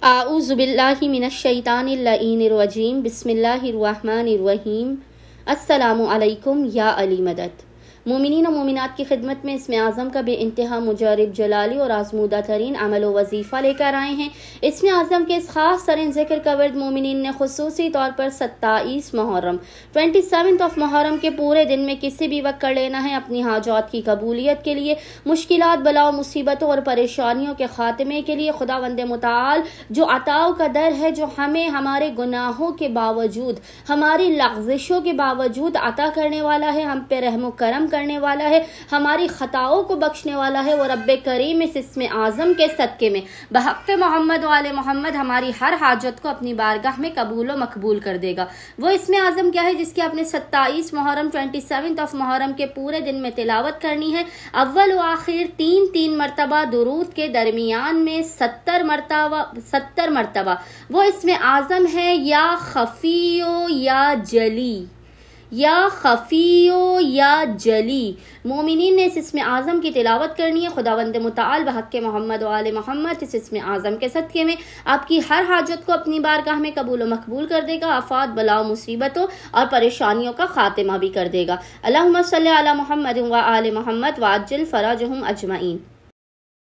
आऊज़ुबिल्लाहि मिनश्शैतानिर्रजीम बिस्मिल्लाहिर्रहमानिर्रहीम। अस्सलामु अलैकुम या अली मदद। मोमिनीन और मोमिनात की खिदमत में इसमें आज़म का बेइंतहा मुजरब जलाली और आजमूदा तरीन अमल व वजीफ़ा लेकर आए हैं। इसमें आज़म के इस खास तरीन ज़िक्र का वर्द मोमिनीन ने खुसूसी तौर पर 27 मुहर्रम 27 मुहर्रम के पूरे दिन में किसी भी वक्त कर लेना है। अपनी हाजात की कबूलियत के लिए, मुश्किलात, बलाओं, मुसीबतों और परेशानियों के खात्मे के लिए खुदावंद मुताल जो अताओं का दर है, जो हमें हमारे गुनाहों के बावजूद, हमारी लग़्ज़िशों के बावजूद अता करने वाला है, हम पे रहम करम करने वाला है, हमारी खताओं को बख्शने वाला है। वो रब्बे करीम इस इसमें आज़म के सदक़े में बहक़्क़े मोहम्मद वाले मोहम्मद हमारी हर हाजत को अपनी बारगाह में कबूल व मकबूल कर देगा। वो इसमें आज़म क्या है जिसकी आपने 27 मुहर्रम 27 मुहर्रम के पूरे दिन में तिलावत करनी है। अव्वल व आखिर 3-3 मरतबा, दुरूद के दरमियान में 70 मरतबा वो इसमें आज़म है। या खफियो या जली, या खफियो या जली, मोमिनीन ने इस इसमें आज़म की तिलावत करनी है। खुदावंद मुताल बहक़्क़े मोहम्मद वाले मोहम्मद इस इसमें आज़म के सदक़े में आपकी हर हाजत को अपनी बारगाह में कबूल व मकबूल कर देगा। आफात, बलाओं, मुसीबतों और परेशानियों का खात्मा भी कर देगा। अल्लाहुम्मा सल्ली अला मुहम्मद व आले मोहम्मद वाजिल फराजहुम अजमईन।